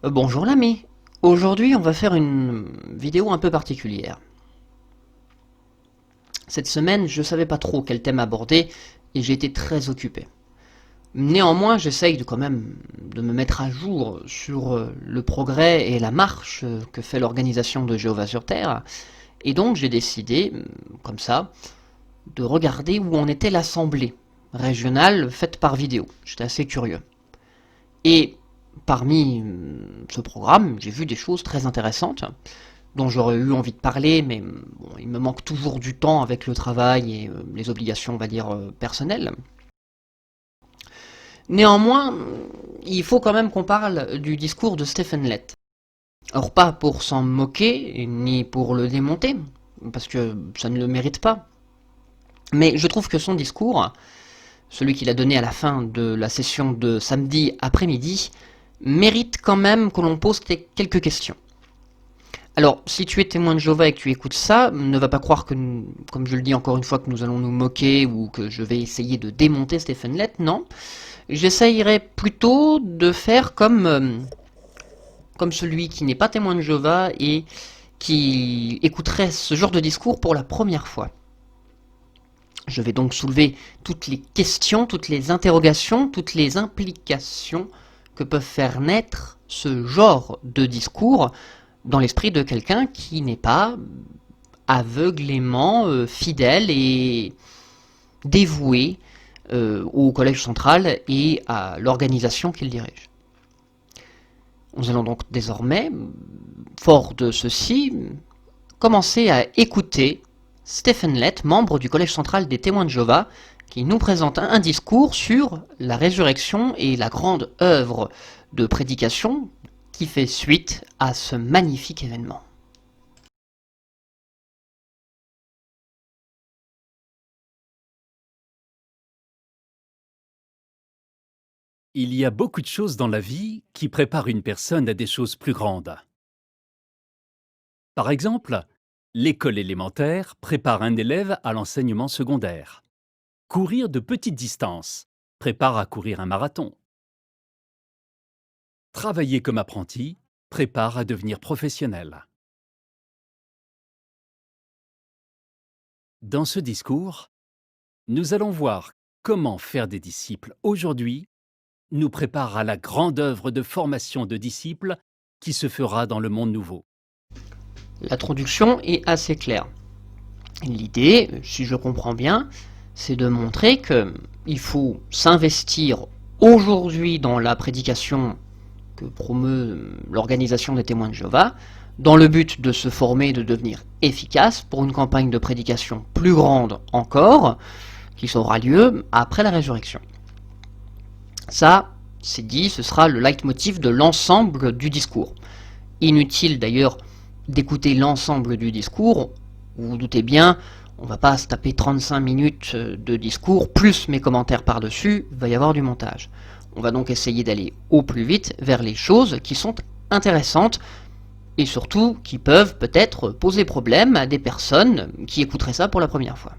Bonjour l'ami, aujourd'hui on va faire une vidéo un peu particulière. Cette semaine je savais pas trop quel thème aborder et j'ai été très occupé. Néanmoins j'essaye quand même de me mettre à jour sur le progrès et la marche que fait l'organisation de Jéhovah sur Terre, et donc j'ai décidé, comme ça, de regarder où en était l'assemblée régionale faite par vidéo. J'étais assez curieux. Et parmi ce programme, j'ai vu des choses très intéressantes dont j'aurais eu envie de parler, mais bon, il me manque toujours du temps avec le travail et les obligations, on va dire, personnelles. Néanmoins, il faut quand même qu'on parle du discours de Stephen Lett. Or, pas pour s'en moquer, ni pour le démonter, parce que ça ne le mérite pas. Mais je trouve que son discours, celui qu'il a donné à la fin de la session de samedi après-midi, mérite quand même que l'on pose quelques questions. Alors, si tu es témoin de Jéhovah et que tu écoutes ça, ne va pas croire que, comme je le dis encore une fois, que nous allons nous moquer ou que je vais essayer de démonter Stephen Lett, non. J'essayerai plutôt de faire comme celui qui n'est pas témoin de Jéhovah et qui écouterait ce genre de discours pour la première fois. Je vais donc soulever toutes les questions, toutes les interrogations, toutes les implications que peuvent faire naître ce genre de discours dans l'esprit de quelqu'un qui n'est pas aveuglément fidèle et dévoué au Collège central et à l'organisation qu'il dirige. Nous allons donc désormais, fort de ceci, commencer à écouter Stephen Lett, membre du Collège central des témoins de Jéhovah, qui nous présente un discours sur la résurrection et la grande œuvre de prédication qui fait suite à ce magnifique événement. Il y a beaucoup de choses dans la vie qui préparent une personne à des choses plus grandes. Par exemple, l'école élémentaire prépare un élève à l'enseignement secondaire. Courir de petites distances prépare à courir un marathon. Travailler comme apprenti prépare à devenir professionnel. Dans ce discours, nous allons voir comment faire des disciples aujourd'hui nous prépare à la grande œuvre de formation de disciples qui se fera dans le monde nouveau. L'introduction est assez claire. L'idée, si je comprends bien, c'est de montrer qu'il faut s'investir aujourd'hui dans la prédication que promeut l'organisation des témoins de Jéhovah, dans le but de se former et de devenir efficace pour une campagne de prédication plus grande encore, qui aura lieu après la résurrection. Ça, c'est dit, ce sera le leitmotiv de l'ensemble du discours. Inutile d'ailleurs d'écouter l'ensemble du discours, vous vous doutez bien, on va pas se taper 35 minutes de discours, plus mes commentaires par-dessus, il va y avoir du montage. On va donc essayer d'aller au plus vite vers les choses qui sont intéressantes et surtout qui peuvent peut-être poser problème à des personnes qui écouteraient ça pour la première fois.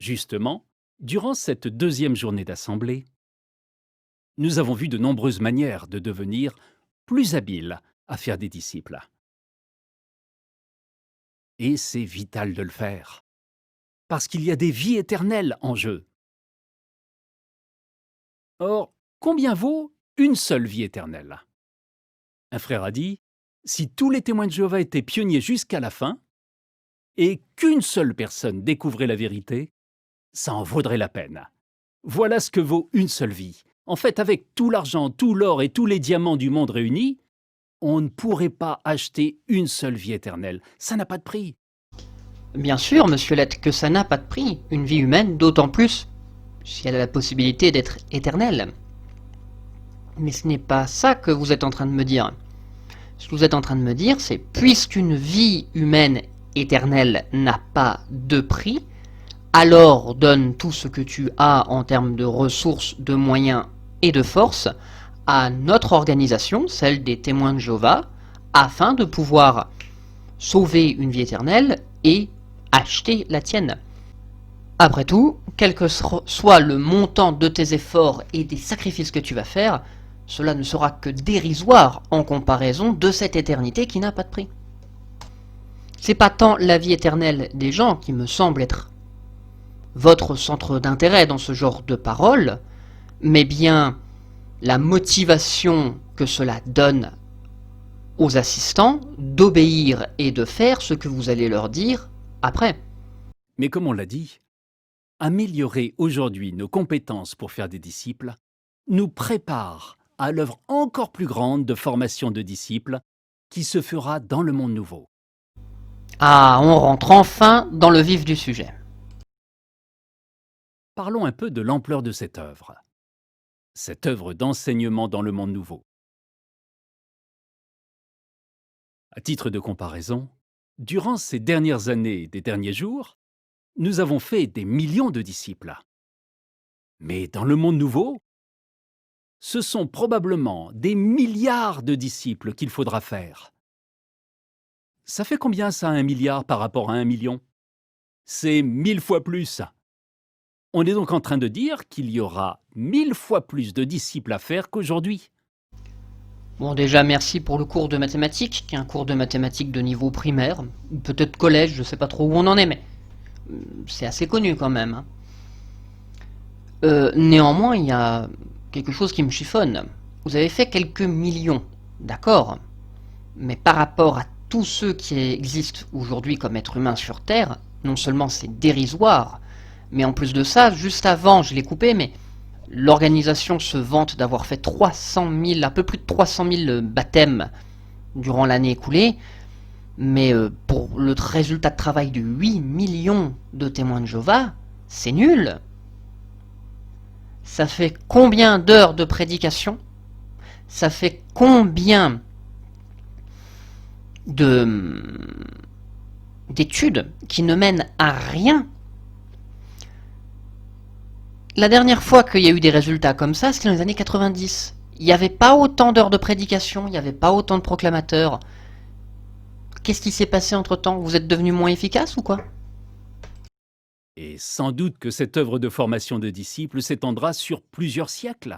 Justement, durant cette deuxième journée d'assemblée, nous avons vu de nombreuses manières de devenir plus habiles à faire des disciples. Et c'est vital de le faire, parce qu'il y a des vies éternelles en jeu. Or, combien vaut une seule vie éternelle? Un frère a dit, si tous les témoins de Jéhovah étaient pionniers jusqu'à la fin, et qu'une seule personne découvrait la vérité, ça en vaudrait la peine. Voilà ce que vaut une seule vie. En fait, avec tout l'argent, tout l'or et tous les diamants du monde réunis, on ne pourrait pas acheter une seule vie éternelle. Ça n'a pas de prix. Bien sûr, monsieur Lett, que ça n'a pas de prix, une vie humaine, d'autant plus si elle a la possibilité d'être éternelle. Mais ce n'est pas ça que vous êtes en train de me dire. Ce que vous êtes en train de me dire, c'est puisqu'une vie humaine éternelle n'a pas de prix, alors donne tout ce que tu as en termes de ressources, de moyens et de force à notre organisation, celle des témoins de Jéhovah, afin de pouvoir sauver une vie éternelle et acheter la tienne. Après tout, quel que soit le montant de tes efforts et des sacrifices que tu vas faire, cela ne sera que dérisoire en comparaison de cette éternité qui n'a pas de prix. C'est pas tant la vie éternelle des gens qui me semble être votre centre d'intérêt dans ce genre de paroles, mais bien la motivation que cela donne aux assistants d'obéir et de faire ce que vous allez leur dire après. Mais comme on l'a dit, améliorer aujourd'hui nos compétences pour faire des disciples nous prépare à l'œuvre encore plus grande de formation de disciples qui se fera dans le monde nouveau. Ah, on rentre enfin dans le vif du sujet. Parlons un peu de l'ampleur de cette œuvre d'enseignement dans le monde nouveau. À titre de comparaison, durant ces dernières années et des derniers jours, nous avons fait des millions de disciples. Mais dans le monde nouveau, ce sont probablement des milliards de disciples qu'il faudra faire. Ça fait combien ça, 1 milliard par rapport à 1 million? C'est 1000 fois plus. On est donc en train de dire qu'il y aura 1000 fois plus de disciples à faire qu'aujourd'hui. Bon, déjà, merci pour le cours de mathématiques, qui est un cours de mathématiques de niveau primaire, ou peut-être collège, je sais pas trop où on en est, mais c'est assez connu quand même. Néanmoins, il y a quelque chose qui me chiffonne. Vous avez fait quelques millions, d'accord, mais par rapport à tous ceux qui existent aujourd'hui comme êtres humains sur Terre, non seulement c'est dérisoire, mais en plus de ça, juste avant, je l'ai coupé, mais l'organisation se vante d'avoir fait 300 000, un peu plus de 300 000 baptêmes durant l'année écoulée, mais pour le résultat de travail de 8 millions de témoins de Jéhovah, c'est nul. Ça fait combien d'heures de prédication? Ça fait combien d'études qui ne mènent à rien? La dernière fois qu'il y a eu des résultats comme ça, c'était dans les années 90. Il n'y avait pas autant d'heures de prédication, il n'y avait pas autant de proclamateurs. Qu'est-ce qui s'est passé entre-temps? Vous êtes devenus moins efficaces ou quoi? Et sans doute que cette œuvre de formation de disciples s'étendra sur plusieurs siècles,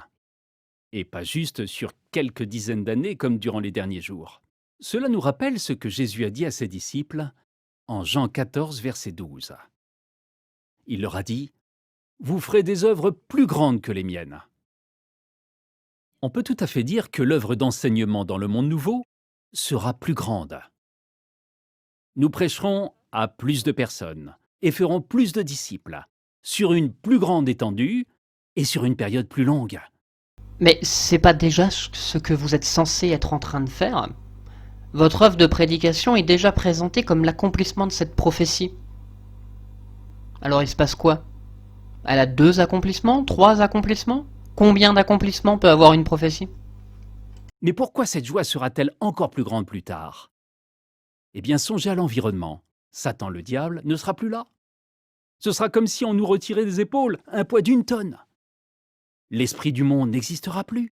et pas juste sur quelques dizaines d'années comme durant les derniers jours. Cela nous rappelle ce que Jésus a dit à ses disciples en Jean 14, verset 12. Il leur a dit « Vous ferez des œuvres plus grandes que les miennes ». On peut tout à fait dire que l'œuvre d'enseignement dans le monde nouveau sera plus grande. Nous prêcherons à plus de personnes et ferons plus de disciples, sur une plus grande étendue et sur une période plus longue. Mais c'est pas déjà ce que vous êtes censé être en train de faire? Votre œuvre de prédication est déjà présentée comme l'accomplissement de cette prophétie. Alors il se passe quoi? Elle a 2 accomplissements? 3 accomplissements? Combien d'accomplissements peut avoir une prophétie? Mais pourquoi cette joie sera-t-elle encore plus grande plus tard? Eh bien, songez à l'environnement. Satan le diable ne sera plus là. Ce sera comme si on nous retirait des épaules un poids d'1 tonne. L'esprit du monde n'existera plus.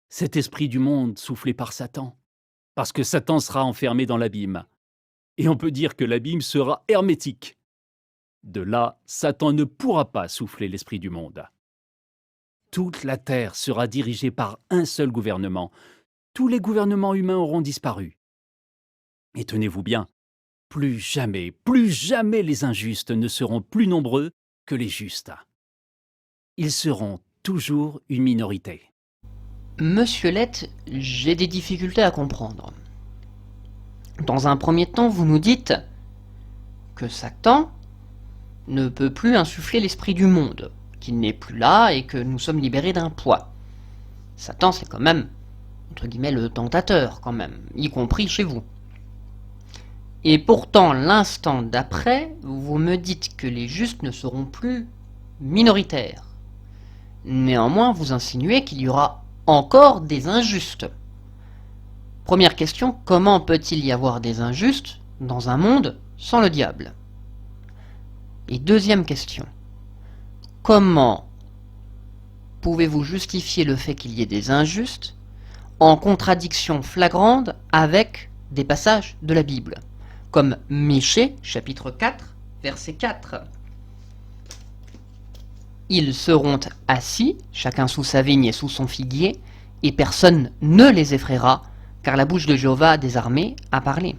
Cet esprit du monde soufflé par Satan, parce que Satan sera enfermé dans l'abîme. Et on peut dire que l'abîme sera hermétique. De là, Satan ne pourra pas souffler l'esprit du monde. Toute la terre sera dirigée par un seul gouvernement. Tous les gouvernements humains auront disparu. Et tenez-vous bien, plus jamais les injustes ne seront plus nombreux que les justes. Ils seront toujours une minorité. Monsieur Lett, j'ai des difficultés à comprendre. Dans un premier temps, vous nous dites que Satan ne peut plus insuffler l'esprit du monde, qu'il n'est plus là et que nous sommes libérés d'un poids. Satan, c'est quand même, entre guillemets, le tentateur, quand même, y compris chez vous. Et pourtant, l'instant d'après, vous me dites que les justes ne seront plus minoritaires. Néanmoins, vous insinuez qu'il y aura encore des injustes. Première question, comment peut-il y avoir des injustes dans un monde sans le diable? Et deuxième question, comment pouvez-vous justifier le fait qu'il y ait des injustes en contradiction flagrante avec des passages de la Bible, comme Michée, chapitre 4, verset 4. Ils seront assis, chacun sous sa vigne et sous son figuier, et personne ne les effraiera, car la bouche de Jéhovah des armées a parlé.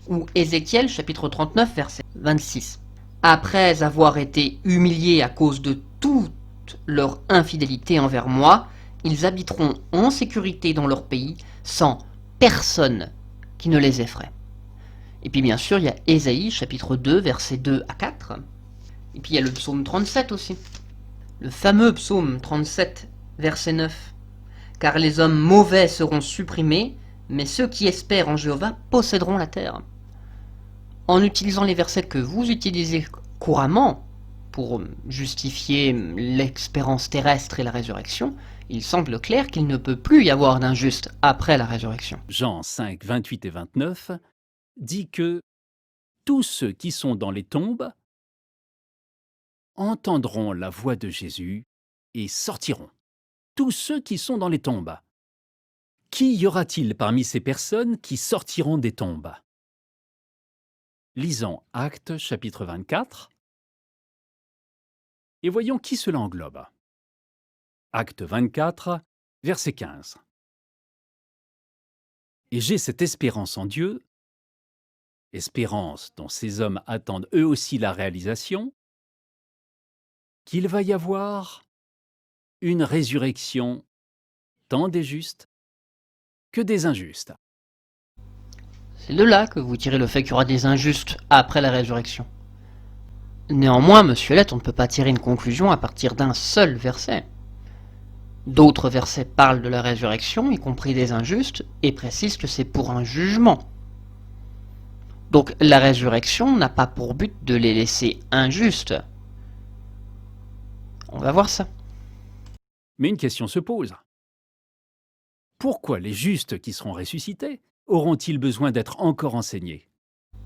Ou Ézéchiel chapitre 39 verset 26. Après avoir été humiliés à cause de toute leur infidélité envers moi, ils habiteront en sécurité dans leur pays, sans personne qui ne les effraie. Et puis bien sûr, il y a Ésaïe chapitre 2 versets 2 à 4. Et puis il y a le psaume 37 aussi. Le fameux psaume 37 verset 9. Car les hommes mauvais seront supprimés, mais ceux qui espèrent en Jéhovah posséderont la terre. En utilisant les versets que vous utilisez couramment pour justifier l'espérance terrestre et la résurrection, il semble clair qu'il ne peut plus y avoir d'injuste après la résurrection. Jean 5, 28 et 29 dit que tous ceux qui sont dans les tombes entendront la voix de Jésus et sortiront. Tous ceux qui sont dans les tombes. Qui y aura-t-il parmi ces personnes qui sortiront des tombes? Lisons Actes chapitre 24 et voyons qui cela englobe. Acte 24, verset 15. Et j'ai cette espérance en Dieu, espérance dont ces hommes attendent eux aussi la réalisation, qu'il va y avoir une résurrection tant des justes que des injustes. C'est de là que vous tirez le fait qu'il y aura des injustes après la résurrection. Néanmoins, monsieur Lett, on ne peut pas tirer une conclusion à partir d'un seul verset. D'autres versets parlent de la résurrection, y compris des injustes, et précisent que c'est pour un jugement. Donc la résurrection n'a pas pour but de les laisser injustes. On va voir ça. Mais une question se pose. Pourquoi les justes qui seront ressuscités auront-ils besoin d'être encore enseignés?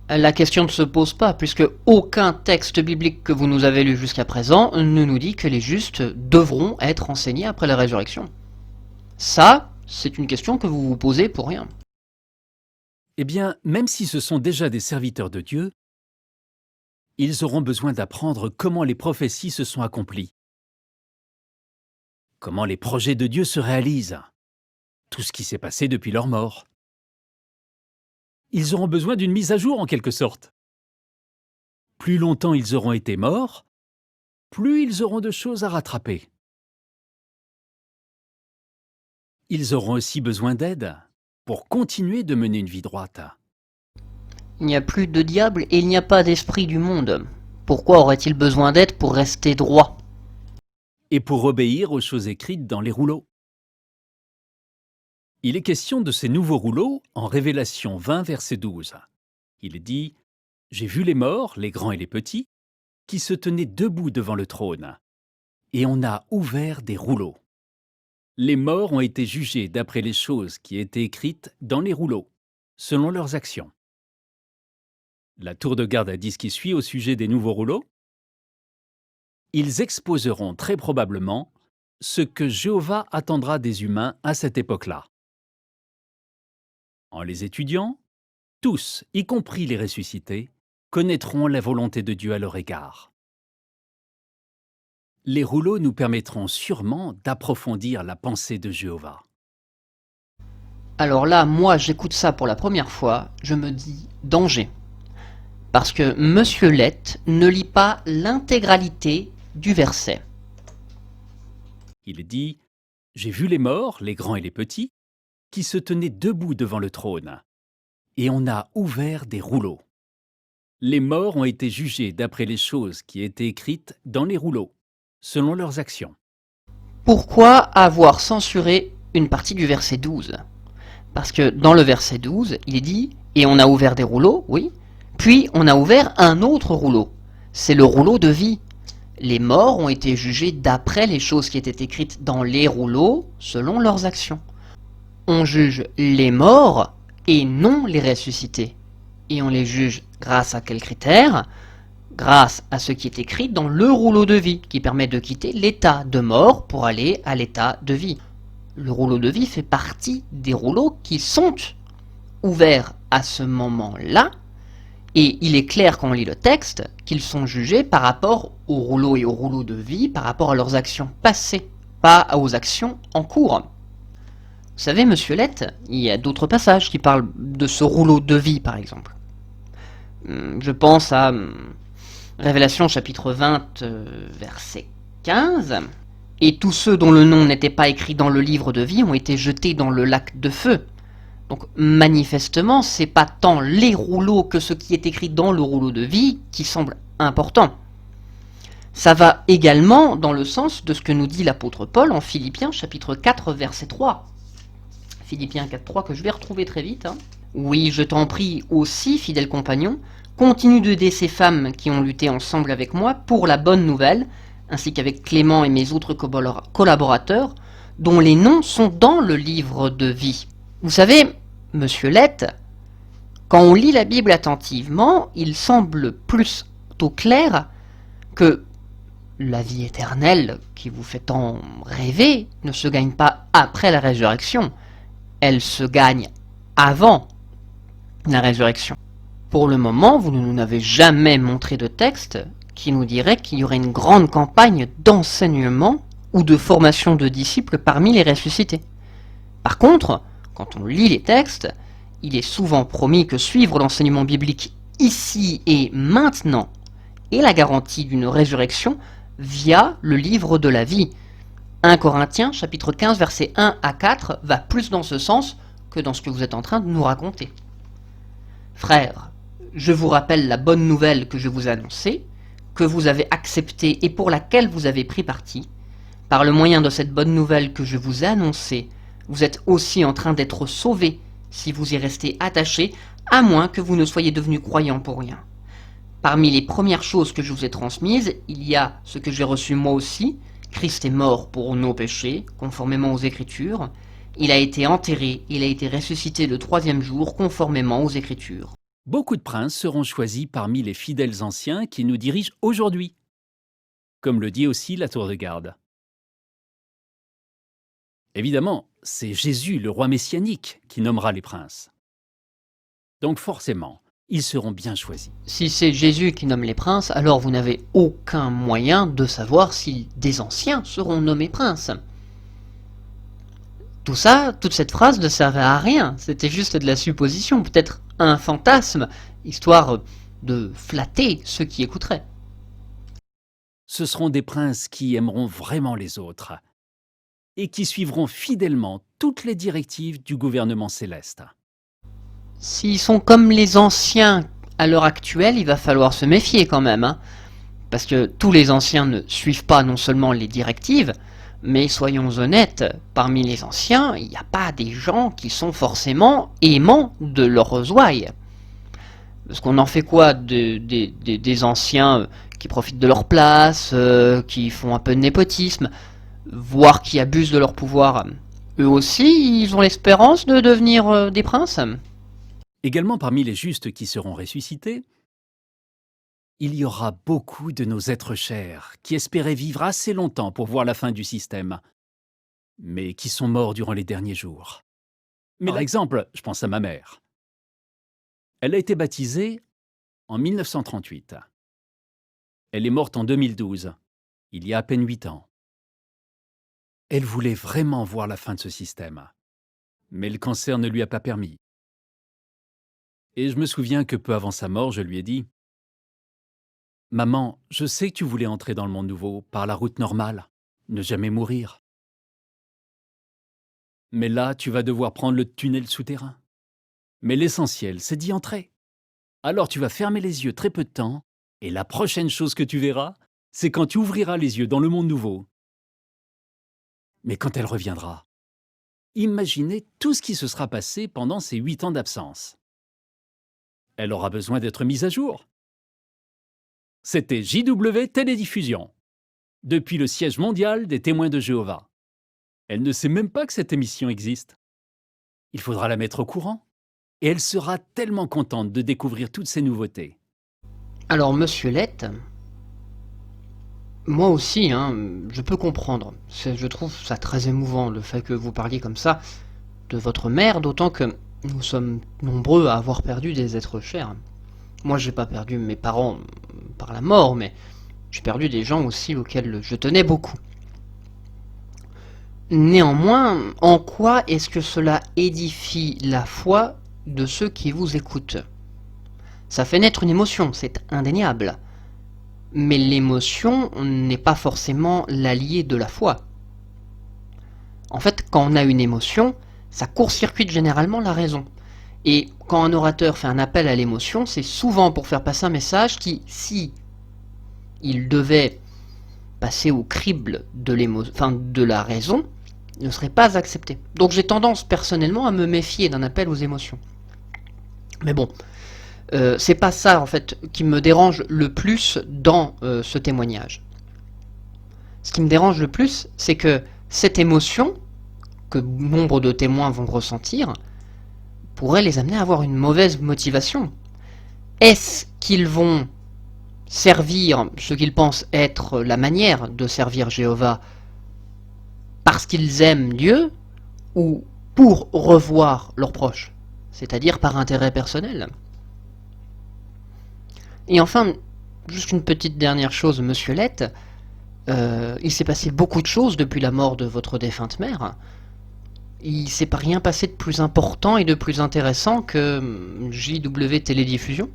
La question ne se pose pas, puisque aucun texte biblique que vous nous avez lu jusqu'à présent ne nous dit que les justes devront être enseignés après la résurrection. Ça, c'est une question que vous vous posez pour rien. Eh bien, même si ce sont déjà des serviteurs de Dieu, ils auront besoin d'apprendre comment les prophéties se sont accomplies, comment les projets de Dieu se réalisent, tout ce qui s'est passé depuis leur mort. Ils auront besoin d'une mise à jour en quelque sorte. Plus longtemps ils auront été morts, plus ils auront de choses à rattraper. Ils auront aussi besoin d'aide pour continuer de mener une vie droite. Il n'y a plus de diable et il n'y a pas d'esprit du monde. Pourquoi aurait-il besoin d'aide pour rester droit? Et pour obéir aux choses écrites dans les rouleaux. Il est question de ces nouveaux rouleaux en Révélation 20, verset 12. Il est dit « J'ai vu les morts, les grands et les petits, qui se tenaient debout devant le trône, et on a ouvert des rouleaux. Les morts ont été jugés d'après les choses qui étaient écrites dans les rouleaux, selon leurs actions. » La tour de garde a dit ce qui suit au sujet des nouveaux rouleaux. Ils exposeront très probablement ce que Jéhovah attendra des humains à cette époque-là. En les étudiant, tous, y compris les ressuscités, connaîtront la volonté de Dieu à leur égard. Les rouleaux nous permettront sûrement d'approfondir la pensée de Jéhovah. Alors là, moi, j'écoute ça pour la première fois, je me dis danger. Parce que monsieur Lett ne lit pas l'intégralité du verset. Il est dit « J'ai vu les morts, les grands et les petits, qui se tenaient debout devant le trône, et on a ouvert des rouleaux. Les morts ont été jugés d'après les choses qui étaient écrites dans les rouleaux, selon leurs actions. » Pourquoi avoir censuré une partie du verset 12? Parce que dans le verset 12, il est dit « Et on a ouvert des rouleaux, oui, puis on a ouvert un autre rouleau. C'est le rouleau de vie. Les morts ont été jugés d'après les choses qui étaient écrites dans les rouleaux, selon leurs actions. » On juge les morts et non les ressuscités. Et on les juge grâce à quels critères? Grâce à ce qui est écrit dans le rouleau de vie, qui permet de quitter l'état de mort pour aller à l'état de vie. Le rouleau de vie fait partie des rouleaux qui sont ouverts à ce moment-là, et il est clair quand on lit le texte qu'ils sont jugés par rapport au rouleau et au rouleau de vie, par rapport à leurs actions passées, pas aux actions en cours. Vous savez, monsieur Lett, il y a d'autres passages qui parlent de ce rouleau de vie, par exemple. Je pense à Révélation chapitre 20, verset 15. Et tous ceux dont le nom n'était pas écrit dans le livre de vie ont été jetés dans le lac de feu. Donc manifestement, c'est pas tant les rouleaux que ce qui est écrit dans le rouleau de vie qui semble important. Ça va également dans le sens de ce que nous dit l'apôtre Paul en Philippiens chapitre 4 verset 3. Philippiens 4, 3 que je vais retrouver très vite. Oui, je t'en prie aussi, fidèle compagnon, continue d'aider ces femmes qui ont lutté ensemble avec moi pour la bonne nouvelle, ainsi qu'avec Clément et mes autres collaborateurs, dont les noms sont dans le livre de vie. Vous savez, monsieur Lett, quand on lit la Bible attentivement, il semble plutôt clair que la vie éternelle qui vous fait tant rêver ne se gagne pas après la résurrection, elle se gagne avant la résurrection. Pour le moment, vous ne nous avez jamais montré de texte qui nous dirait qu'il y aurait une grande campagne d'enseignement ou de formation de disciples parmi les ressuscités. Par contre, quand on lit les textes, il est souvent promis que suivre l'enseignement biblique ici et maintenant est la garantie d'une résurrection via le livre de la vie. 1 Corinthiens chapitre 15 versets 1 à 4 va plus dans ce sens que dans ce que vous êtes en train de nous raconter. Frères, je vous rappelle la bonne nouvelle que je vous ai annoncée, que vous avez acceptée et pour laquelle vous avez pris parti. Par le moyen de cette bonne nouvelle que je vous ai annoncée, vous êtes aussi en train d'être sauvés si vous y restez attachés, à moins que vous ne soyez devenus croyants pour rien. Parmi les premières choses que je vous ai transmises, il y a ce que j'ai reçu moi aussi. Christ est mort pour nos péchés, conformément aux Écritures. Il a été enterré, il a été ressuscité le 3e jour, conformément aux Écritures. Beaucoup de princes seront choisis parmi les fidèles anciens qui nous dirigent aujourd'hui, comme le dit aussi la tour de garde. Évidemment, c'est Jésus, le roi messianique, qui nommera les princes. Donc forcément, ils seront bien choisis. Si c'est Jésus qui nomme les princes, alors vous n'avez aucun moyen de savoir si des anciens seront nommés princes. Tout ça, toute cette phrase ne servait à rien, c'était juste de la supposition, peut-être un fantasme, histoire de flatter ceux qui écouteraient. Ce seront des princes qui aimeront vraiment les autres et qui suivront fidèlement toutes les directives du gouvernement céleste. S'ils sont comme les anciens à l'heure actuelle, il va falloir se méfier quand même, parce que tous les anciens ne suivent pas non seulement les directives, mais soyons honnêtes, parmi les anciens, il n'y a pas des gens qui sont forcément aimants de leurs ouailles. Parce qu'on en fait quoi des anciens qui profitent de leur place, qui font un peu de népotisme, voire qui abusent de leur pouvoir. Eux aussi, ils ont l'espérance de devenir des princes. Également parmi les justes qui seront ressuscités, il y aura beaucoup de nos êtres chers qui espéraient vivre assez longtemps pour voir la fin du système, mais qui sont morts durant les derniers jours. Par exemple, je pense à ma mère. Elle a été baptisée en 1938. Elle est morte en 2012, il y a à peine 8 ans. Elle voulait vraiment voir la fin de ce système, mais le cancer ne lui a pas permis. Et je me souviens que peu avant sa mort, je lui ai dit « Maman, je sais que tu voulais entrer dans le monde nouveau par la route normale, ne jamais mourir. Mais là, tu vas devoir prendre le tunnel souterrain. Mais l'essentiel, c'est d'y entrer. Alors tu vas fermer les yeux très peu de temps, et la prochaine chose que tu verras, c'est quand tu ouvriras les yeux dans le monde nouveau. Mais quand elle reviendra, imaginez tout ce qui se sera passé pendant ces 8 ans d'absence. Elle aura besoin d'être mise à jour. » C'était JW Télédiffusion, depuis le siège mondial des témoins de Jéhovah. Elle ne sait même pas que cette émission existe. Il faudra la mettre au courant, et elle sera tellement contente de découvrir toutes ces nouveautés. Alors, monsieur Lett, moi aussi, je peux comprendre. Je trouve ça très émouvant, le fait que vous parliez comme ça de votre mère, d'autant que nous sommes nombreux à avoir perdu des êtres chers. Moi, j'ai pas perdu mes parents par la mort, mais j'ai perdu des gens aussi auxquels je tenais beaucoup. Néanmoins, en quoi est-ce que cela édifie la foi de ceux qui vous écoutent? Ça fait naître une émotion, c'est indéniable. Mais l'émotion n'est pas forcément l'allié de la foi. En fait, quand on a une émotion, ça court-circuite généralement la raison. Et quand un orateur fait un appel à l'émotion, c'est souvent pour faire passer un message qui, si il devait passer au crible de la raison, ne serait pas accepté. Donc j'ai tendance personnellement à me méfier d'un appel aux émotions. Mais bon, c'est pas ça en fait qui me dérange le plus dans ce témoignage. Ce qui me dérange le plus, c'est que cette émotion que nombre de témoins vont ressentir pourrait les amener à avoir une mauvaise motivation. Est-ce qu'ils vont servir ce qu'ils pensent être la manière de servir Jéhovah parce qu'ils aiment Dieu ou pour revoir leurs proches, c'est-à-dire par intérêt personnel? Et enfin, juste une petite dernière chose, Monsieur Lett, il s'est passé beaucoup de choses depuis la mort de votre défunte mère. Il s'est pas rien passé de plus important et de plus intéressant que JW Télédiffusion.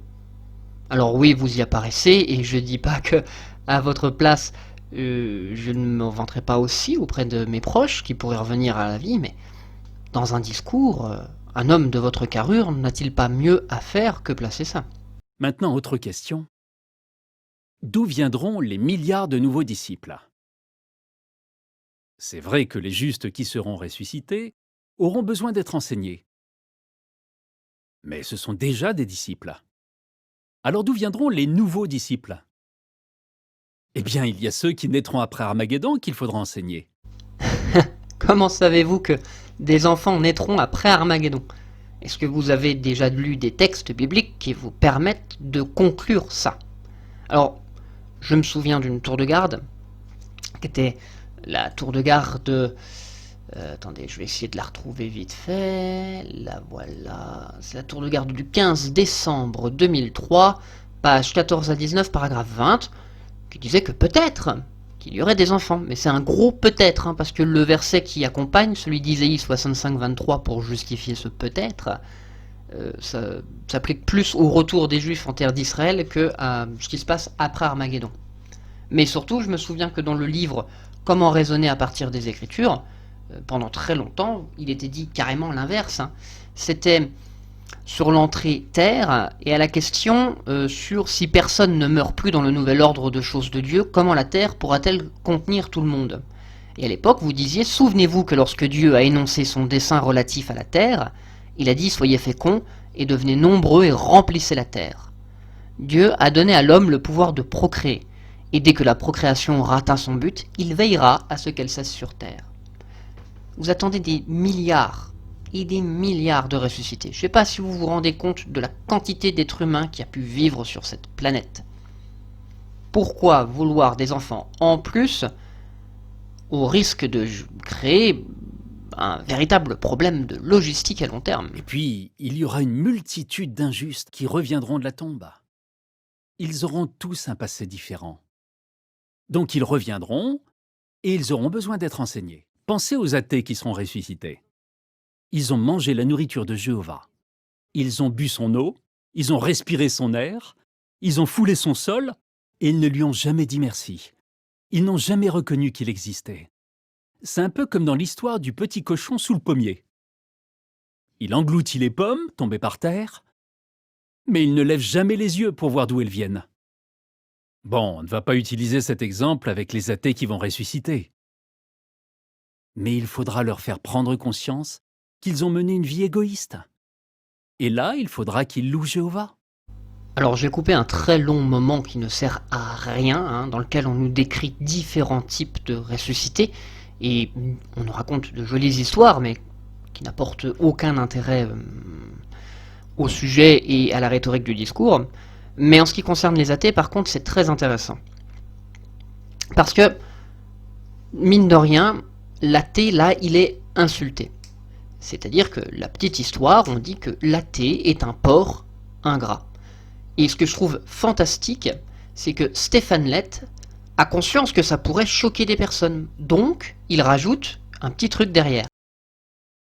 Alors oui, vous y apparaissez, et je dis pas que, à votre place, je ne me vanterai pas aussi auprès de mes proches qui pourraient revenir à la vie, mais dans un discours, un homme de votre carrure n'a-t-il pas mieux à faire que placer ça? Maintenant, autre question. D'où viendront les milliards de nouveaux disciples? C'est vrai que les justes qui seront ressuscités auront besoin d'être enseignés. Mais ce sont déjà des disciples. Alors d'où viendront les nouveaux disciples? Eh bien, il y a ceux qui naîtront après Armageddon qu'il faudra enseigner. Comment savez-vous que des enfants naîtront après Armageddon? Est-ce que vous avez déjà lu des textes bibliques qui vous permettent de conclure ça? Alors, je me souviens d'une tour de garde, qui était la tour de garde... attendez, je vais essayer de la retrouver vite fait. La voilà. C'est la tour de garde du 15 décembre 2003, page 14 à 19, paragraphe 20, qui disait que peut-être qu'il y aurait des enfants. Mais c'est un gros peut-être, parce que le verset qui accompagne, celui d'Isaïe 65, 23, pour justifier ce peut-être, ça s'applique plus au retour des Juifs en terre d'Israël que à ce qui se passe après Armageddon. Mais surtout, je me souviens que dans le livre Comment raisonner à partir des Écritures, pendant très longtemps, il était dit carrément l'inverse. C'était sur l'entrée terre, et à la question sur si personne ne meurt plus dans le nouvel ordre de choses de Dieu, comment la terre pourra-t-elle contenir tout le monde? Et à l'époque, vous disiez, souvenez-vous que lorsque Dieu a énoncé son dessein relatif à la terre, il a dit, soyez féconds, et devenez nombreux et remplissez la terre. Dieu a donné à l'homme le pouvoir de procréer, et dès que la procréation aura atteint son but, il veillera à ce qu'elle cesse sur terre. Vous attendez des milliards et des milliards de ressuscités. Je ne sais pas si vous vous rendez compte de la quantité d'êtres humains qui a pu vivre sur cette planète. Pourquoi vouloir des enfants en plus au risque de créer un véritable problème de logistique à long terme? Et puis, il y aura une multitude d'injustes qui reviendront de la tombe. Ils auront tous un passé différent. Donc ils reviendront et ils auront besoin d'être enseignés. Pensez aux athées qui seront ressuscités. Ils ont mangé la nourriture de Jéhovah. Ils ont bu son eau, ils ont respiré son air, ils ont foulé son sol, et ils ne lui ont jamais dit merci. Ils n'ont jamais reconnu qu'il existait. C'est un peu comme dans l'histoire du petit cochon sous le pommier. Il engloutit les pommes tombées par terre, mais il ne lève jamais les yeux pour voir d'où elles viennent. Bon, on ne va pas utiliser cet exemple avec les athées qui vont ressusciter. Mais il faudra leur faire prendre conscience qu'ils ont mené une vie égoïste. Et là, il faudra qu'ils louent Jéhovah. Alors j'ai coupé un très long moment qui ne sert à rien, dans lequel on nous décrit différents types de ressuscités, et on nous raconte de jolies histoires, mais qui n'apportent aucun intérêt au sujet et à la rhétorique du discours. Mais en ce qui concerne les athées, par contre, c'est très intéressant. Parce que, mine de rien, l'athée, là, il est insulté. C'est-à-dire que la petite histoire, on dit que l'athée est un porc ingrat. Et ce que je trouve fantastique, c'est que Stephen Lett a conscience que ça pourrait choquer des personnes. Donc, il rajoute un petit truc derrière.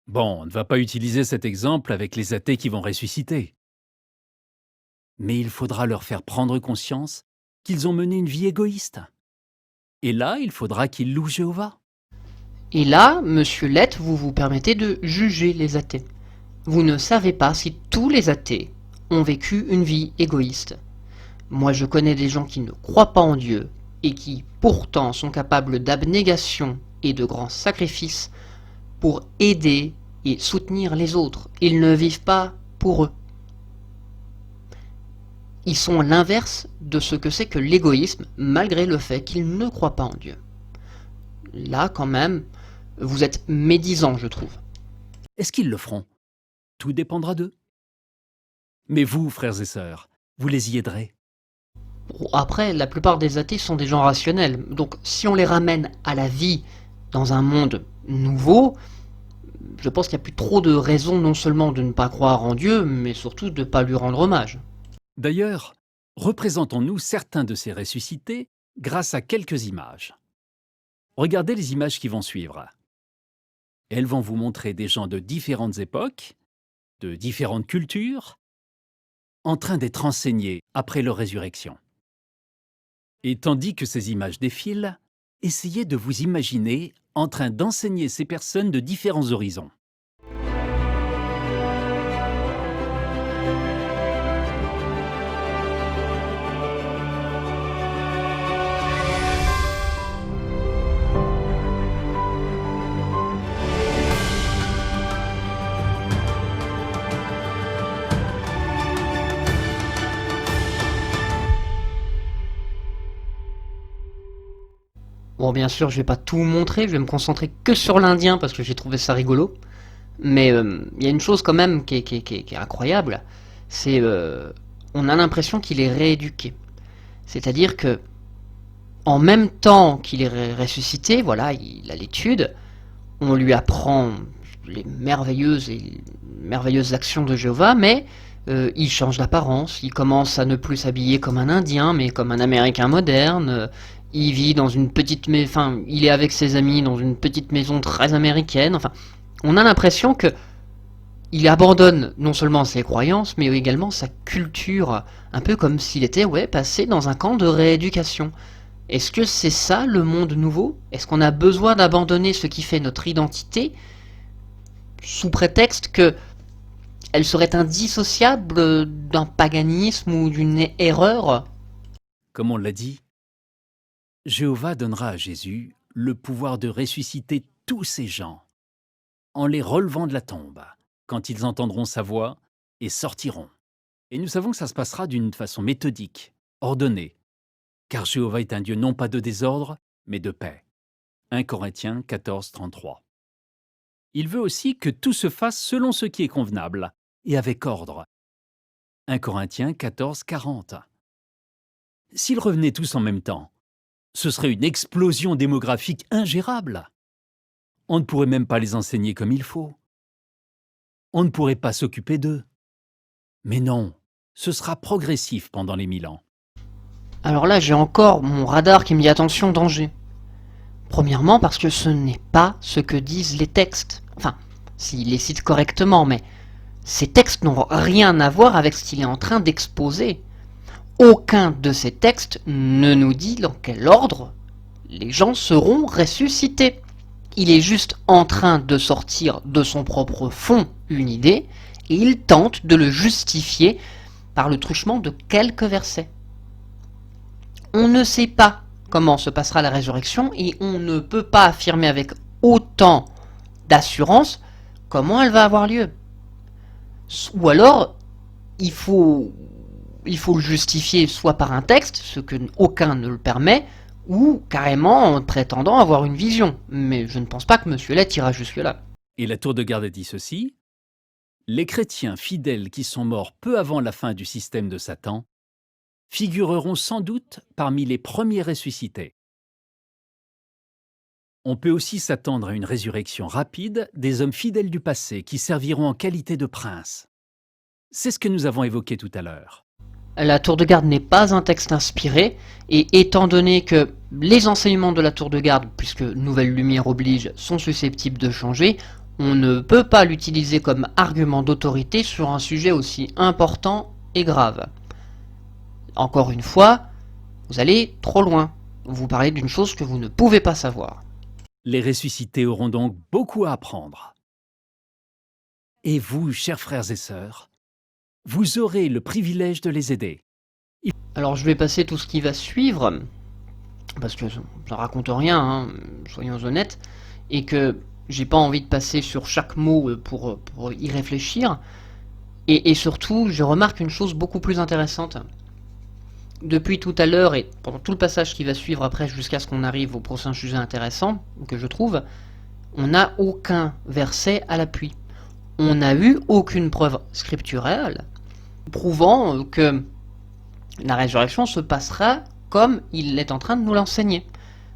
Bon, on ne va pas utiliser cet exemple avec les athées qui vont ressusciter. Mais il faudra leur faire prendre conscience qu'ils ont mené une vie égoïste. Et là, il faudra qu'ils louent Jéhovah. Et là, monsieur Lett, vous vous permettez de juger les athées. Vous ne savez pas si tous les athées ont vécu une vie égoïste. Moi, je connais des gens qui ne croient pas en Dieu et qui, pourtant, sont capables d'abnégation et de grands sacrifices pour aider et soutenir les autres. Ils ne vivent pas pour eux. Ils sont l'inverse de ce que c'est que l'égoïsme, malgré le fait qu'ils ne croient pas en Dieu. Là, quand même, vous êtes médisant, je trouve. Est-ce qu'ils le feront? Tout dépendra d'eux. Mais vous, frères et sœurs, vous les y aiderez. Après, la plupart des athées sont des gens rationnels. Donc, si on les ramène à la vie dans un monde nouveau, je pense qu'il n'y a plus trop de raisons non seulement de ne pas croire en Dieu, mais surtout de ne pas lui rendre hommage. D'ailleurs, représentons-nous certains de ces ressuscités grâce à quelques images. Regardez les images qui vont suivre. Elles vont vous montrer des gens de différentes époques, de différentes cultures, en train d'être enseignés après leur résurrection. Et tandis que ces images défilent, essayez de vous imaginer en train d'enseigner ces personnes de différents horizons. Bon, bien sûr, je vais pas tout montrer, je vais me concentrer que sur l'Indien parce que j'ai trouvé ça rigolo. Mais il y a une chose quand même qui est incroyable, c'est on a l'impression qu'il est rééduqué. C'est-à-dire que en même temps qu'il est ressuscité, voilà, il a l'étude, on lui apprend les merveilleuses actions de Jéhovah, mais il change d'apparence, il commence à ne plus s'habiller comme un Indien, mais comme un Américain moderne. Il vit dans une petite enfin, il est avec ses amis dans une petite maison très américaine. Enfin, on a l'impression que il abandonne non seulement ses croyances, mais également sa culture, un peu comme s'il était passé dans un camp de rééducation. Est-ce que c'est ça le monde nouveau? Est-ce qu'on a besoin d'abandonner ce qui fait notre identité sous prétexte que elle serait indissociable d'un paganisme ou d'une erreur? Comme on l'a dit, Jéhovah donnera à Jésus le pouvoir de ressusciter tous ces gens en les relevant de la tombe, quand ils entendront sa voix et sortiront. Et nous savons que ça se passera d'une façon méthodique, ordonnée, car Jéhovah est un Dieu non pas de désordre, mais de paix. 1 Corinthiens 14, 33. Il veut aussi que tout se fasse selon ce qui est convenable et avec ordre. 1 Corinthiens 14, 40. S'ils revenaient tous en même temps, ce serait une explosion démographique ingérable. On ne pourrait même pas les enseigner comme il faut. On ne pourrait pas s'occuper d'eux. Mais non, ce sera progressif pendant les 1000 ans. Alors là, j'ai encore mon radar qui me dit attention, danger. Premièrement parce que ce n'est pas ce que disent les textes. Enfin, s'il les cite correctement, mais ces textes n'ont rien à voir avec ce qu'il est en train d'exposer. Aucun de ces textes ne nous dit dans quel ordre les gens seront ressuscités. Il est juste en train de sortir de son propre fond une idée, et il tente de le justifier par le truchement de quelques versets. On ne sait pas comment se passera la résurrection, et on ne peut pas affirmer avec autant d'assurance comment elle va avoir lieu. Ou alors, il faut le justifier soit par un texte, ce que aucun ne le permet, ou carrément en prétendant avoir une vision. Mais je ne pense pas que M. Lett ira jusque-là. Et la tour de garde dit ceci: les chrétiens fidèles qui sont morts peu avant la fin du système de Satan figureront sans doute parmi les premiers ressuscités. On peut aussi s'attendre à une résurrection rapide des hommes fidèles du passé qui serviront en qualité de princes. C'est ce que nous avons évoqué tout à l'heure. La tour de garde n'est pas un texte inspiré, et étant donné que les enseignements de la tour de garde, puisque Nouvelle Lumière oblige, sont susceptibles de changer, on ne peut pas l'utiliser comme argument d'autorité sur un sujet aussi important et grave. Encore une fois, vous allez trop loin. Vous parlez d'une chose que vous ne pouvez pas savoir. Les ressuscités auront donc beaucoup à apprendre. Et vous, chers frères et sœurs, vous aurez le privilège de les aider. Alors je vais passer tout ce qui va suivre, parce que ça raconte rien, hein, soyons honnêtes, et que j'ai pas envie de passer sur chaque mot pour y réfléchir. Et surtout, je remarque une chose beaucoup plus intéressante. Depuis tout à l'heure, et pendant tout le passage qui va suivre après, jusqu'à ce qu'on arrive au prochain sujet intéressant, que je trouve, on n'a aucun verset à l'appui. On n'a eu aucune preuve scripturelle prouvant que la résurrection se passera comme il est en train de nous l'enseigner,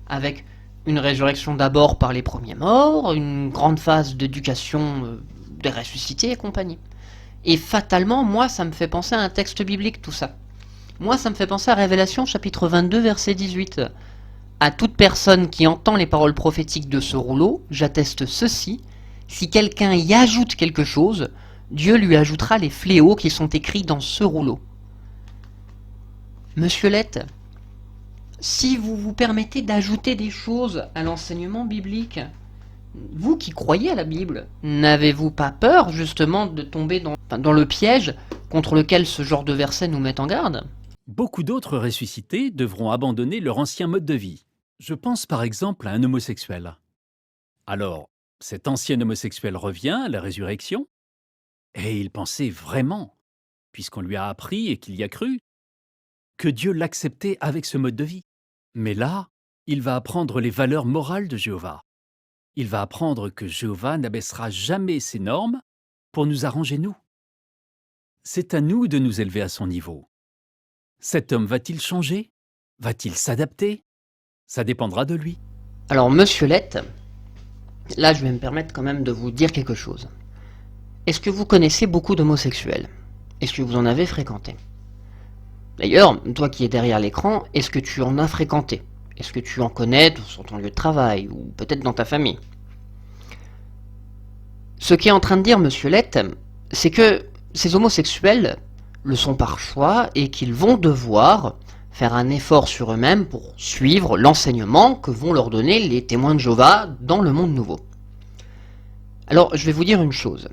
avec une résurrection d'abord par les premiers morts, une grande phase d'éducation des ressuscités et compagnie. Et fatalement, moi, ça me fait penser à un texte biblique, tout ça. Moi, ça me fait penser à Révélation, chapitre 22, verset 18. À toute personne qui entend les paroles prophétiques de ce rouleau, j'atteste ceci, si quelqu'un y ajoute quelque chose, Dieu lui ajoutera les fléaux qui sont écrits dans ce rouleau. Monsieur Lett, si vous vous permettez d'ajouter des choses à l'enseignement biblique, vous qui croyez à la Bible, n'avez-vous pas peur justement de tomber dans le piège contre lequel ce genre de versets nous met en garde ? Beaucoup d'autres ressuscités devront abandonner leur ancien mode de vie. Je pense par exemple à un homosexuel. Alors, cet ancien homosexuel revient à la résurrection, et il pensait vraiment, puisqu'on lui a appris et qu'il y a cru, que Dieu l'acceptait avec ce mode de vie. Mais là, il va apprendre les valeurs morales de Jéhovah. Il va apprendre que Jéhovah n'abaissera jamais ses normes pour nous arranger nous. C'est à nous de nous élever à son niveau. Cet homme va-t-il changer? Va-t-il s'adapter? Ça dépendra de lui. Alors, monsieur Lett, là je vais me permettre quand même de vous dire quelque chose. Est-ce que vous connaissez beaucoup d'homosexuels? Est-ce que vous en avez fréquenté? D'ailleurs, toi qui es derrière l'écran, est-ce que tu en as fréquenté? Est-ce que tu en connais sur ton lieu de travail, ou peut-être dans ta famille? Ce qu'est en train de dire monsieur Lett, c'est que ces homosexuels le sont par choix et qu'ils vont devoir faire un effort sur eux-mêmes pour suivre l'enseignement que vont leur donner les témoins de Jéhovah dans le monde nouveau. Alors, je vais vous dire une chose,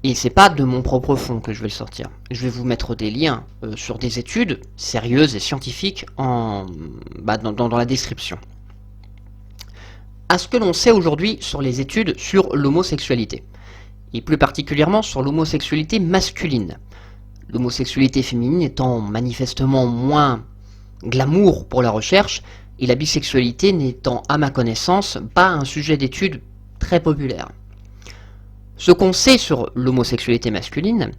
et c'est pas de mon propre fond que je vais le sortir. Je vais vous mettre des liens sur des études sérieuses et scientifiques dans la description. À ce que l'on sait aujourd'hui sur les études sur l'homosexualité, et plus particulièrement sur l'homosexualité masculine. L'homosexualité féminine étant manifestement moins glamour pour la recherche, et la bisexualité n'étant, à ma connaissance, pas un sujet d'étude très populaire. Ce qu'on sait sur l'homosexualité masculine,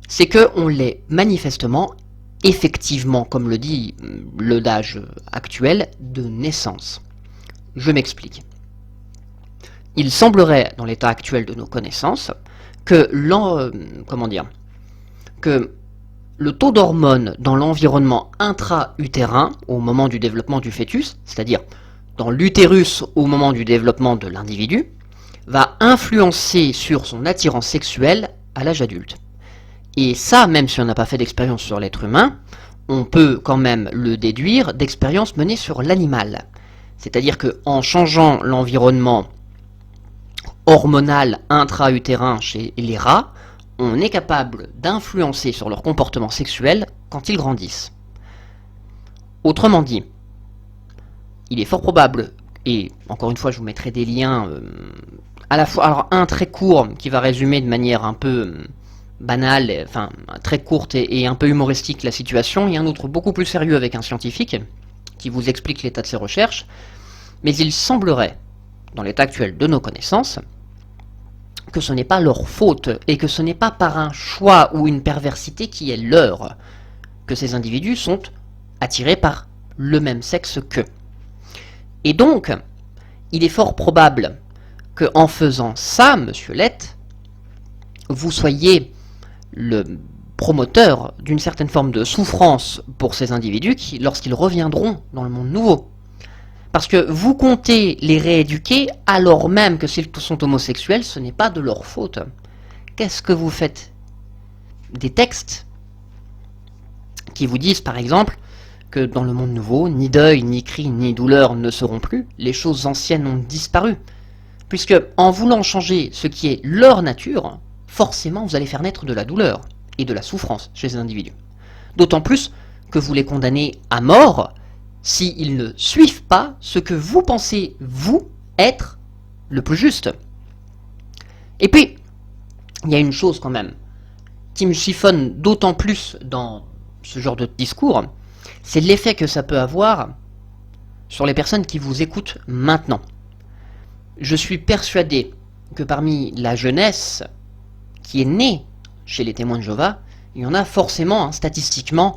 c'est qu'on l'est manifestement, effectivement, comme le dit l'adage actuel, de naissance. Je m'explique. Il semblerait, dans l'état actuel de nos connaissances, que le taux d'hormones dans l'environnement intra-utérin au moment du développement du fœtus, c'est-à-dire dans l'utérus au moment du développement de l'individu, va influencer sur son attirance sexuelle à l'âge adulte. Et ça, même si on n'a pas fait d'expérience sur l'être humain, on peut quand même le déduire d'expériences menées sur l'animal. C'est-à-dire qu'en changeant l'environnement hormonal intra-utérin chez les rats, on est capable d'influencer sur leur comportement sexuel quand ils grandissent. Autrement dit, il est fort probable, et encore une fois je vous mettrai des liens à la fois, alors un très court qui va résumer de manière un peu banale, enfin très courte et un peu humoristique la situation, et un autre beaucoup plus sérieux avec un scientifique qui vous explique l'état de ses recherches, mais il semblerait, dans l'état actuel de nos connaissances, que ce n'est pas leur faute, et que ce n'est pas par un choix ou une perversité qui est leur, que ces individus sont attirés par le même sexe qu'eux. Et donc, il est fort probable qu'en faisant ça, monsieur Lett, vous soyez le promoteur d'une certaine forme de souffrance pour ces individus lorsqu'ils reviendront dans le monde nouveau. Parce que vous comptez les rééduquer alors même que s'ils sont homosexuels, ce n'est pas de leur faute. Qu'est-ce que vous faites? Des textes qui vous disent par exemple que dans le monde nouveau, ni deuil, ni cri, ni douleur ne seront plus, les choses anciennes ont disparu. Puisque en voulant changer ce qui est leur nature, forcément vous allez faire naître de la douleur et de la souffrance chez ces individus. D'autant plus que vous les condamnez à mort s'ils ne suivent pas ce que vous pensez, vous, être le plus juste. Et puis, il y a une chose quand même qui me chiffonne d'autant plus dans ce genre de discours, c'est l'effet que ça peut avoir sur les personnes qui vous écoutent maintenant. Je suis persuadé que parmi la jeunesse qui est née chez les témoins de Jéhovah, il y en a forcément, statistiquement,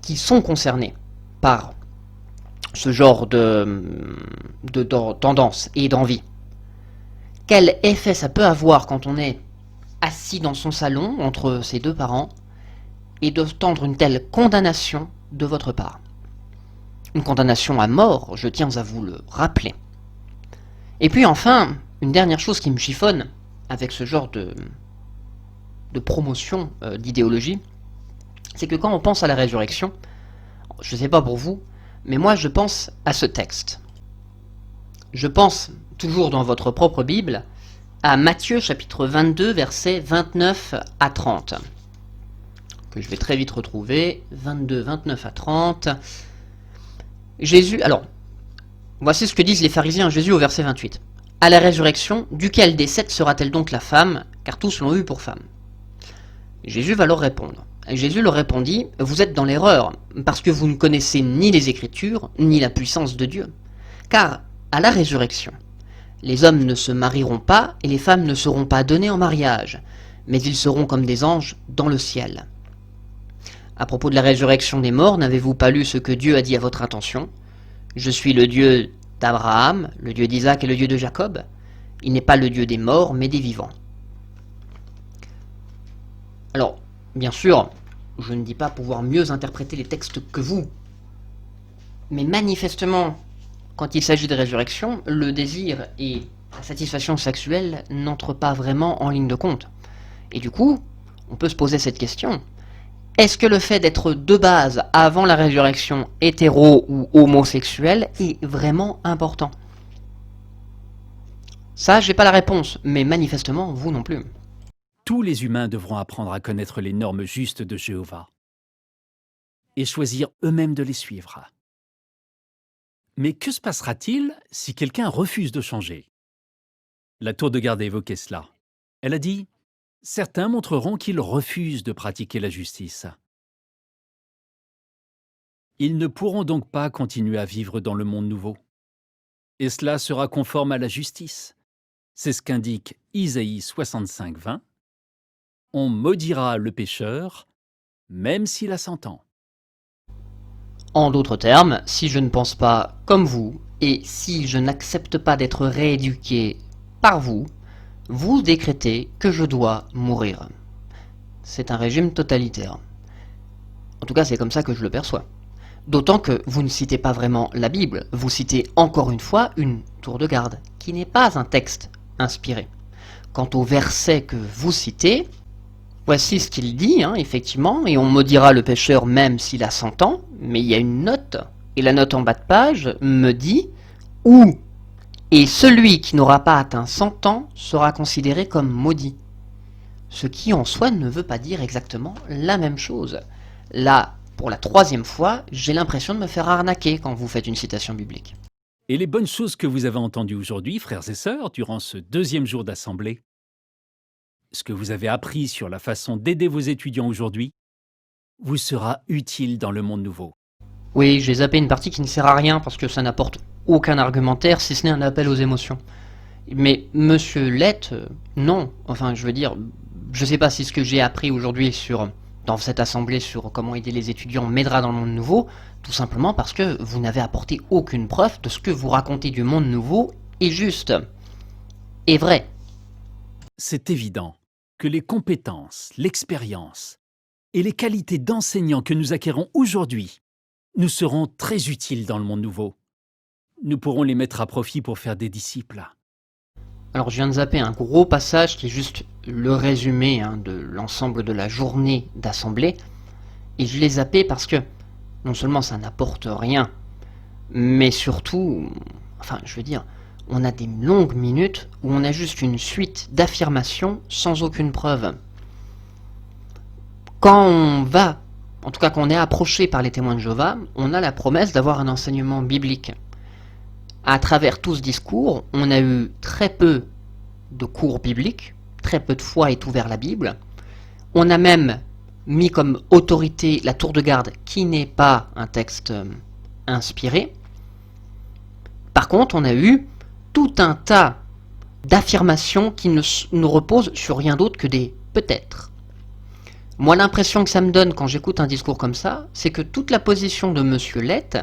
qui sont concernés par ce genre de tendance et d'envie. Quel effet ça peut avoir quand on est assis dans son salon entre ses deux parents et d'entendre une telle condamnation de votre part. Une condamnation à mort, je tiens à vous le rappeler. Et puis enfin, une dernière chose qui me chiffonne avec ce genre de promotion d'idéologie, c'est que quand on pense à la résurrection, je ne sais pas pour vous, mais moi je pense à ce texte. Je pense, toujours dans votre propre Bible, à Matthieu chapitre 22, versets 29 à 30. Que je vais très vite retrouver. 22, 29 à 30. Jésus, alors, voici ce que disent les pharisiens à Jésus au verset 28. À la résurrection, duquel des sept sera-t-elle donc la femme, car tous l'ont eue pour femme? Jésus va leur répondre. Jésus leur répondit, vous êtes dans l'erreur, parce que vous ne connaissez ni les Écritures, ni la puissance de Dieu. Car, à la résurrection, les hommes ne se marieront pas, et les femmes ne seront pas données en mariage, mais ils seront comme des anges dans le ciel. À propos de la résurrection des morts, n'avez-vous pas lu ce que Dieu a dit à votre intention? Je suis le Dieu d'Abraham, le Dieu d'Isaac et le Dieu de Jacob. Il n'est pas le Dieu des morts, mais des vivants. Alors, bien sûr, je ne dis pas pouvoir mieux interpréter les textes que vous. Mais manifestement, quand il s'agit de résurrection, le désir et la satisfaction sexuelle n'entrent pas vraiment en ligne de compte. Et du coup, on peut se poser cette question. Est-ce que le fait d'être de base, avant la résurrection, hétéro ou homosexuel, est vraiment important? Ça, j'ai pas la réponse, mais manifestement, vous non plus. Tous les humains devront apprendre à connaître les normes justes de Jéhovah et choisir eux-mêmes de les suivre. Mais que se passera-t-il si quelqu'un refuse de changer? La tour de garde a évoqué cela. Elle a dit « Certains montreront qu'ils refusent de pratiquer la justice. Ils ne pourront donc pas continuer à vivre dans le monde nouveau. Et cela sera conforme à la justice. » C'est ce qu'indique Isaïe 65, 20. On maudira le pécheur, même s'il a 100 ans. En d'autres termes, si je ne pense pas comme vous, et si je n'accepte pas d'être rééduqué par vous, vous décrétez que je dois mourir. C'est un régime totalitaire. En tout cas, c'est comme ça que je le perçois. D'autant que vous ne citez pas vraiment la Bible, vous citez encore une fois une tour de garde, qui n'est pas un texte inspiré. Quant au verset que vous citez, voici ce qu'il dit, effectivement, et on maudira le pécheur même s'il a 100 ans, mais il y a une note, et la note en bas de page me dit « ou et celui qui n'aura pas atteint 100 ans sera considéré comme maudit ». Ce qui en soi ne veut pas dire exactement la même chose. Là, pour la troisième fois, j'ai l'impression de me faire arnaquer quand vous faites une citation biblique. Et les bonnes choses que vous avez entendues aujourd'hui, frères et sœurs, durant ce deuxième jour d'assemblée, ce que vous avez appris sur la façon d'aider vos étudiants aujourd'hui, vous sera utile dans le monde nouveau. Oui, j'ai zappé une partie qui ne sert à rien parce que ça n'apporte aucun argumentaire si ce n'est un appel aux émotions. Mais Monsieur Lett, non. Enfin, je veux dire, je sais pas si ce que j'ai appris aujourd'hui dans cette assemblée sur comment aider les étudiants m'aidera dans le monde nouveau, tout simplement parce que vous n'avez apporté aucune preuve de ce que vous racontez du monde nouveau est juste. Et vrai. C'est évident que les compétences, l'expérience et les qualités d'enseignants que nous acquérons aujourd'hui nous seront très utiles dans le monde nouveau. Nous pourrons les mettre à profit pour faire des disciples. Alors je viens de zapper un gros passage qui est juste le résumé de l'ensemble de la journée d'assemblée. Et je l'ai zappé parce que non seulement ça n'apporte rien, mais surtout, je veux dire, on a des longues minutes où on a juste une suite d'affirmations sans aucune preuve. Quand quand on est approché par les témoins de Jéhovah, on a la promesse d'avoir un enseignement biblique. À travers tout ce discours, on a eu très peu de cours bibliques, très peu de fois est ouvert la Bible. On a même mis comme autorité la tour de garde, qui n'est pas un texte inspiré. Par contre, on a eu tout un tas d'affirmations qui ne reposent sur rien d'autre que des peut-être. Moi, l'impression que ça me donne quand j'écoute un discours comme ça, c'est que toute la position de Monsieur Lett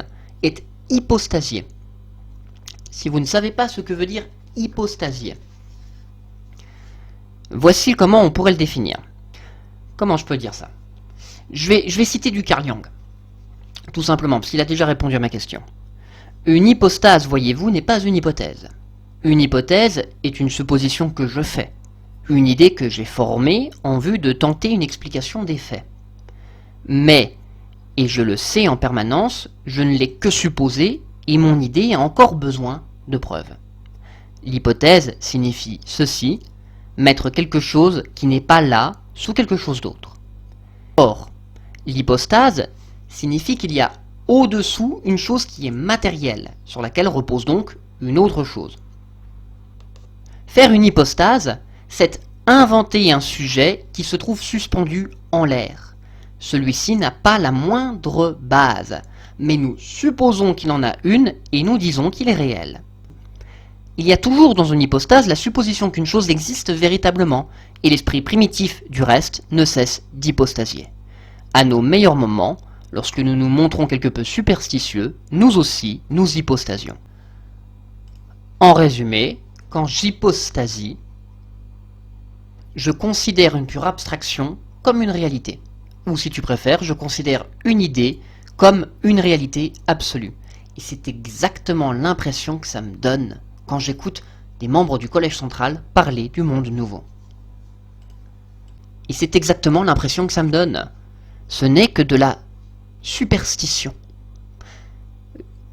est hypostasiée. Si vous ne savez pas ce que veut dire hypostasier, voici comment on pourrait le définir. Comment je peux dire ça ? Je vais citer du Carl Jung, tout simplement, parce qu'il a déjà répondu à ma question. Une hypostase, voyez-vous, n'est pas une hypothèse. Une hypothèse est une supposition que je fais, une idée que j'ai formée en vue de tenter une explication des faits. Mais, et je le sais en permanence, je ne l'ai que supposé et mon idée a encore besoin de preuves. L'hypothèse signifie ceci, mettre quelque chose qui n'est pas là sous quelque chose d'autre. Or, l'hypostase signifie qu'il y a au-dessous une chose qui est matérielle, sur laquelle repose donc une autre chose. Faire une hypostase, c'est inventer un sujet qui se trouve suspendu en l'air. Celui-ci n'a pas la moindre base, mais nous supposons qu'il en a une et nous disons qu'il est réel. Il y a toujours dans une hypostase la supposition qu'une chose existe véritablement, et l'esprit primitif du reste ne cesse d'hypostasier. À nos meilleurs moments, lorsque nous nous montrons quelque peu superstitieux, nous aussi, nous hypostasions. En résumé, quand j'hypostasie, je considère une pure abstraction comme une réalité. Ou si tu préfères, je considère une idée comme une réalité absolue. Et c'est exactement l'impression que ça me donne quand j'écoute des membres du Collège central parler du monde nouveau. Et c'est exactement l'impression que ça me donne. Ce n'est que de la superstition.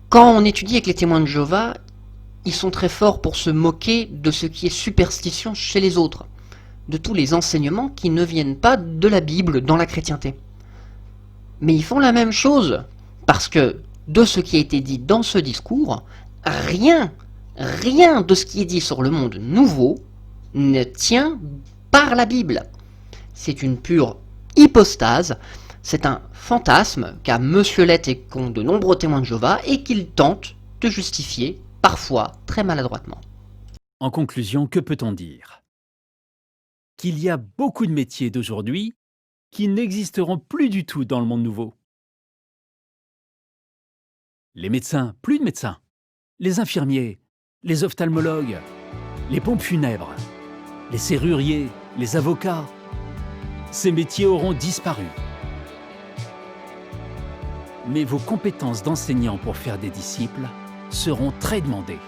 Quand on étudie avec les témoins de Jéhovah, ils sont très forts pour se moquer de ce qui est superstition chez les autres, de tous les enseignements qui ne viennent pas de la Bible dans la chrétienté. Mais ils font la même chose, parce que de ce qui a été dit dans ce discours, rien de ce qui est dit sur le monde nouveau ne tient par la Bible. C'est une pure hypostase, c'est un fantasme qu'a Monsieur Lett et qu'ont de nombreux témoins de Jéhovah et qu'ils tentent de justifier, parfois très maladroitement. En conclusion, que peut-on dire ? Qu'il y a beaucoup de métiers d'aujourd'hui qui n'existeront plus du tout dans le monde nouveau. Les médecins, plus de médecins. Les infirmiers, les ophtalmologues, les pompes funèbres, les serruriers, les avocats. Ces métiers auront disparu. Mais vos compétences d'enseignant pour faire des disciples seront très demandées.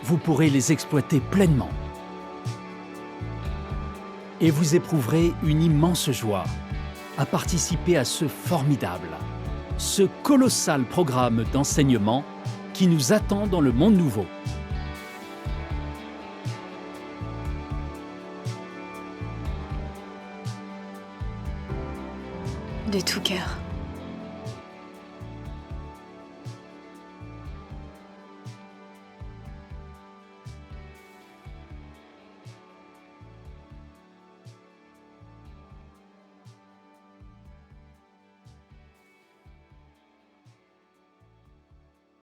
Vous pourrez les exploiter pleinement. Et vous éprouverez une immense joie à participer à ce formidable, ce colossal programme d'enseignement qui nous attend dans le monde nouveau. De tout cœur.